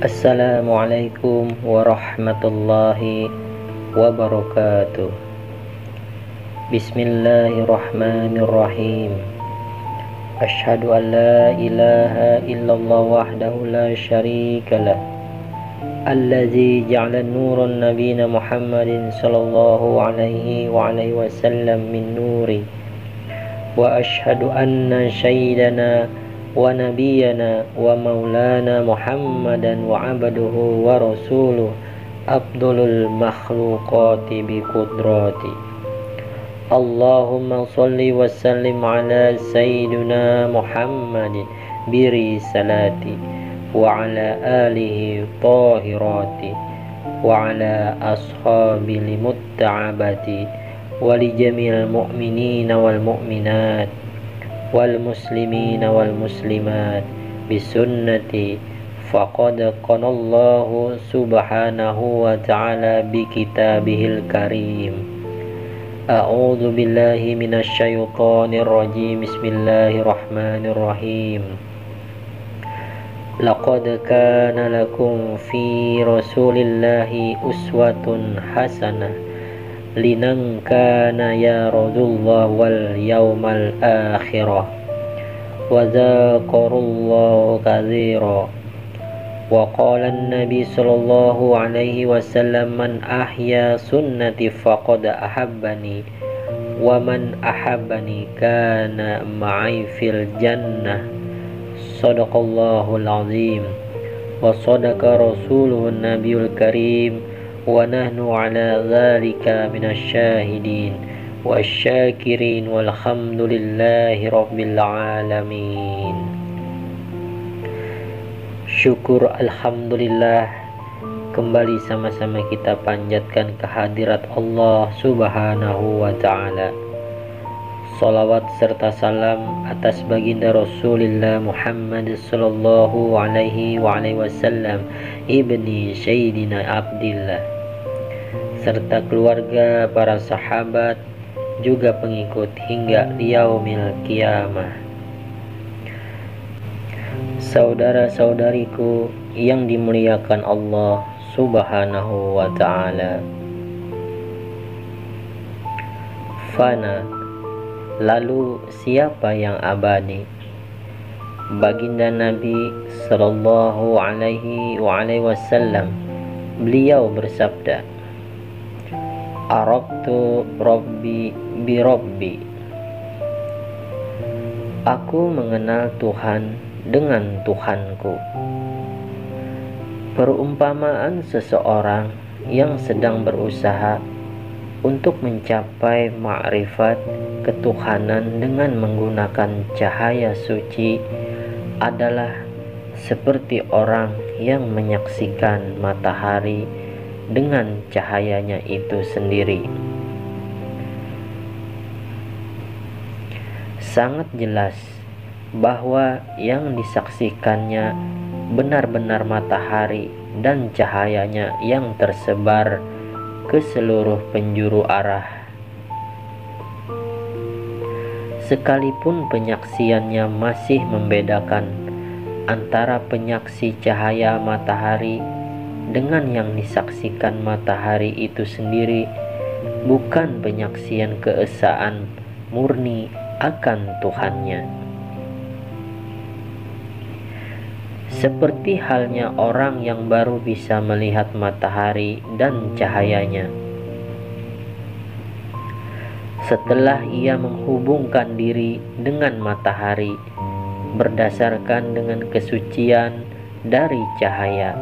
Assalamualaikum warahmatullahi wabarakatuh. Bismillahirrahmanirrahim. Asyhadu an la ilaha illallah wahdahu la syarikalah, allazi ja'ala nuran nabiyina Muhammadin sallallahu alaihi wa alihi wasallam min nuri. Wa asyhadu anna sayyidana wa nabiyyana wa maulana Muhammadan wa abduhu wa rasuluh abdulul makhluqati bi qudrati. Allahumma salli wa sallim ala sayyidina Muhammadin bi risalati wa ala alihi tahirati wa ala ashabil mutta'abati wa li jamil mu'minina wal mu'minat wal muslimina wal muslimat bisunnati faqad qanallahu subhanahu wa ta'ala bi kitabihil karim. A'udzu billahi minasy syaithanir rajim. Bismillahirrahmanirrahim. Laqad kana lakum fi rasulillahi uswatun hasanah liman kana yarjullah wal yawmal akhirah wa dzakarallaha katsira. Wa qala an-nabi sallallahu alaihi wasallam, man ahya sunnati faqad ahabbani wa man ahabbani kana ma'i fil jannah. Shadaqallahul azim wa sadaqa rasuluhun nabiyul karim wa nahnu ala dzalika minasyahidin wasyakirin walhamdulillahi rabbil alamin. Syukur alhamdulillah, kembali sama-sama kita panjatkan kehadirat Allah subhanahu wa ta'ala. Salawat serta salam atas baginda Rasulullah Muhammad sallallahu alaihi wa alihi wasallam ibni Sayyidina Abdillah, serta keluarga, para sahabat, juga pengikut hingga yaumil qiyamah. Saudara-saudariku yang dimuliakan Allah subhanahu wa ta'ala, fana, lalu siapa yang abadi? Baginda Nabi sallallahu alaihi wasallam, beliau bersabda, Arabtu Rabbi bi Rabbi, aku mengenal Tuhan dengan Tuhanku. Perumpamaan seseorang yang sedang berusaha untuk mencapai ma'rifat ketuhanan dengan menggunakan cahaya suci adalah seperti orang yang menyaksikan matahari dengan cahayanya itu sendiri. Sangat jelas bahwa yang disaksikannya benar-benar matahari dan cahayanya yang tersebar ke seluruh penjuru arah. Sekalipun penyaksiannya masih membedakan antara penyaksi cahaya matahari dengan yang disaksikan matahari itu sendiri, bukan penyaksian keesaan murni akan Tuhannya. Seperti halnya orang yang baru bisa melihat matahari dan cahayanya. Setelah ia menghubungkan diri dengan matahari berdasarkan dengan kesucian dari cahaya,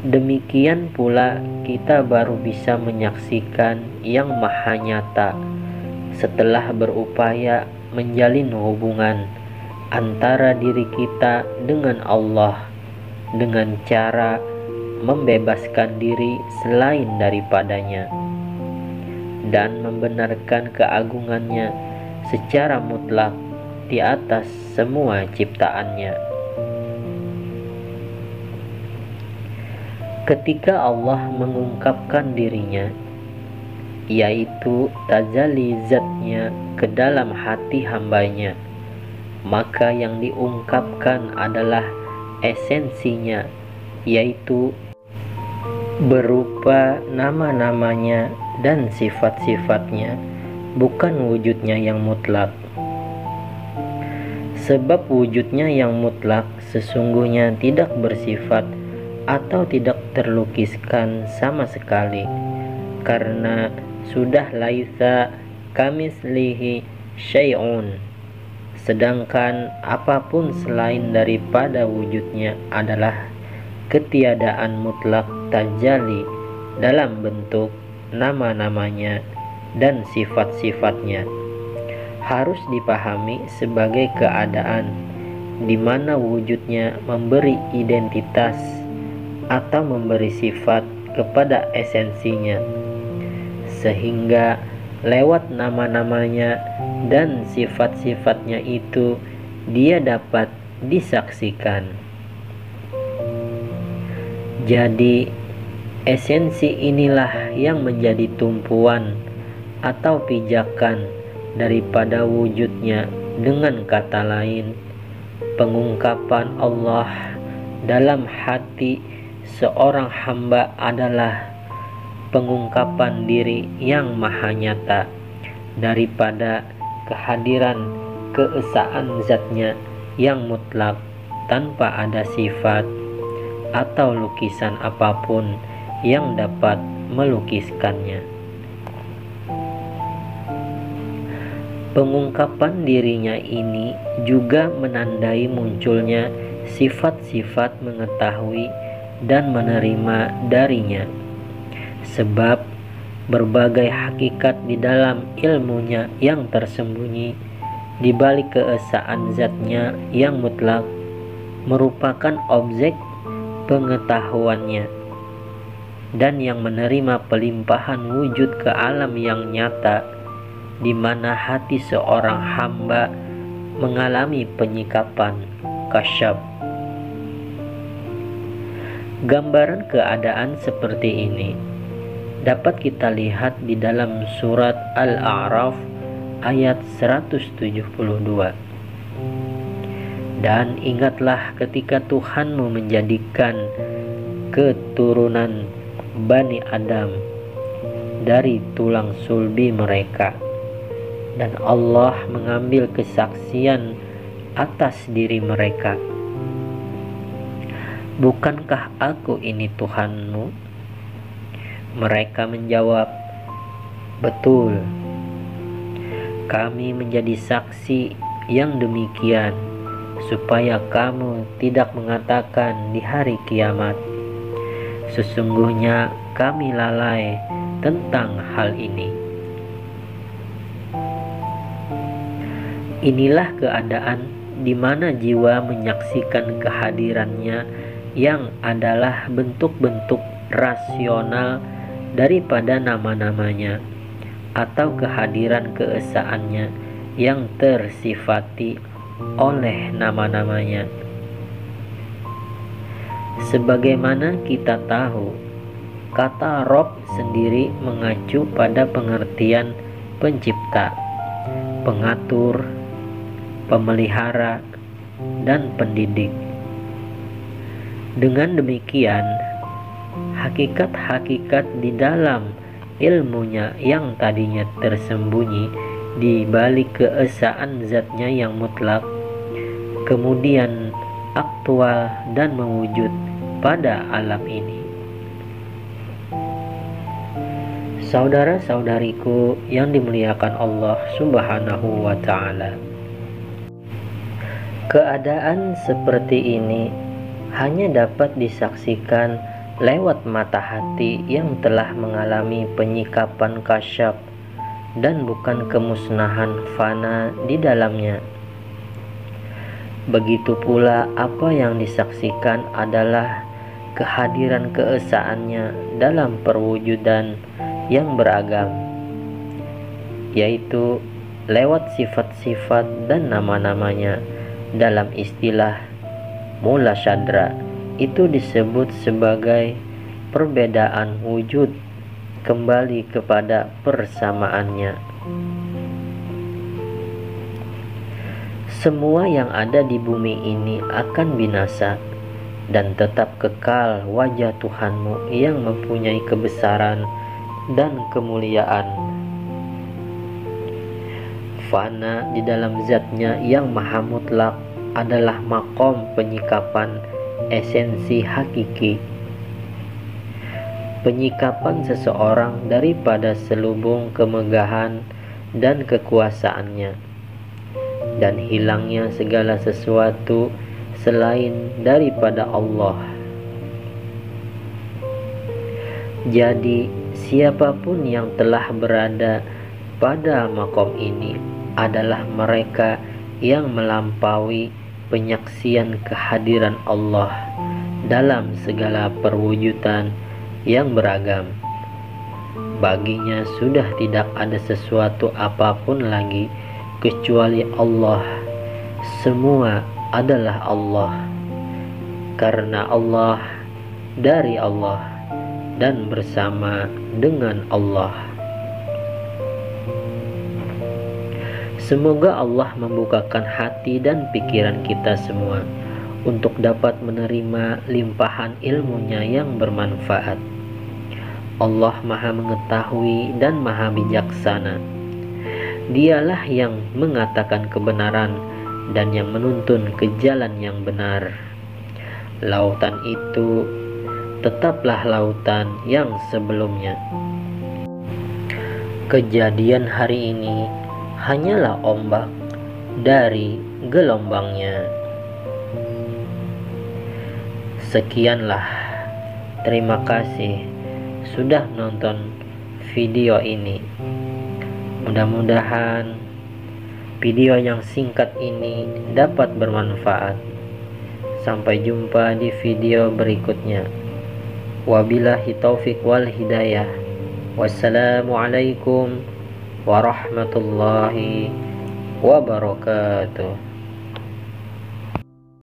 demikian pula kita baru bisa menyaksikan yang maha nyata setelah berupaya menjalin hubungan antara diri kita dengan Allah dengan cara membebaskan diri selain daripadanya dan membenarkan keagungannya secara mutlak di atas semua ciptaannya. Ketika Allah mengungkapkan dirinya, yaitu tajalli zatnya ke dalam hati hambanya, maka yang diungkapkan adalah esensinya, yaitu berupa nama-namanya dan sifat-sifatnya, bukan wujudnya yang mutlak. Sebab wujudnya yang mutlak sesungguhnya tidak bersifat atau tidak terlukiskan sama sekali, karena sudah laisa kamislihi syai'un. Sedangkan apapun selain daripada wujudnya adalah ketiadaan mutlak tajalli dalam bentuk nama-namanya dan sifat-sifatnya. Harus dipahami sebagai keadaan di mana wujudnya memberi identitas atau memberi sifat kepada esensinya, sehingga lewat nama-namanya dan sifat-sifatnya itu dia dapat disaksikan. Jadi esensi inilah yang menjadi tumpuan atau pijakan daripada wujudnya. Dengan kata lain, pengungkapan Allah dalam hati seorang hamba adalah pengungkapan diri yang maha nyata daripada kehadiran keesaan zatnya yang mutlak tanpa ada sifat atau lukisan apapun yang dapat melukiskannya. Pengungkapan dirinya ini juga menandai munculnya sifat-sifat mengetahui dan menerima darinya, sebab berbagai hakikat di dalam ilmunya yang tersembunyi di balik keesaan zatnya yang mutlak merupakan objek pengetahuannya, dan yang menerima pelimpahan wujud ke alam yang nyata, di mana hati seorang hamba mengalami penyikapan kasyaf. Gambaran keadaan seperti ini dapat kita lihat di dalam surat Al-A'raf ayat 172. Dan ingatlah ketika Tuhanmu menjadikan keturunan Bani Adam dari tulang sulbi mereka, dan Allah mengambil kesaksian atas diri mereka. Bukankah aku ini Tuhanmu? Mereka menjawab, betul. Kami menjadi saksi yang demikian, supaya kamu tidak mengatakan di hari kiamat, sesungguhnya kami lalai tentang hal ini. Inilah keadaan di mana jiwa menyaksikan kehadirannya yang adalah bentuk-bentuk rasional daripada nama-namanya, atau kehadiran keesaannya yang tersifati oleh nama-namanya. Sebagaimana kita tahu, kata Rob sendiri mengacu pada pengertian pencipta, pengatur, pemelihara, dan pendidik. Dengan demikian, hakikat-hakikat di dalam ilmunya yang tadinya tersembunyi di balik keesaan zatnya yang mutlak, kemudian aktual dan mewujud pada alam ini. Saudara-saudariku yang dimuliakan Allah Subhanahu wa Ta'ala, keadaan seperti ini hanya dapat disaksikan lewat mata hati yang telah mengalami penyikapan kasyaf dan bukan kemusnahan fana di dalamnya. Begitu pula apa yang disaksikan adalah kehadiran keesaannya dalam perwujudan yang beragam, yaitu lewat sifat-sifat dan nama-namanya. Dalam istilah mula syadra itu disebut sebagai perbedaan wujud kembali kepada persamaannya. Semua yang ada di bumi ini akan binasa, dan tetap kekal wajah Tuhanmu yang mempunyai kebesaran dan kemuliaan. Fana di dalam zatnya yang maha mutlak adalah makom penyikapan esensi hakiki, penyikapan seseorang daripada selubung kemegahan dan kekuasaannya, dan hilangnya segala sesuatu selain daripada Allah. Jadi siapapun yang telah berada pada makom ini adalah mereka yang melampaui penyaksian kehadiran Allah dalam segala perwujudan yang beragam. Baginya sudah tidak ada sesuatu apapun lagi kecuali Allah. Semua adalah Allah, karena Allah, dari Allah, dan bersama dengan Allah. Semoga Allah membukakan hati dan pikiran kita semua untuk dapat menerima limpahan ilmunya yang bermanfaat. Allah Maha Mengetahui dan Maha Bijaksana. Dialah yang mengatakan kebenaran dan yang menuntun ke jalan yang benar. Lautan itu tetaplah lautan yang sebelumnya. Kejadian hari ini hanyalah ombak dari gelombangnya. Sekianlah, terima kasih sudah nonton video ini. Mudah-mudahan video yang singkat ini dapat bermanfaat. Sampai jumpa di video berikutnya. Wabillahi taufik wal hidayah. Wassalamualaikum warahmatullahi wabarakatuh.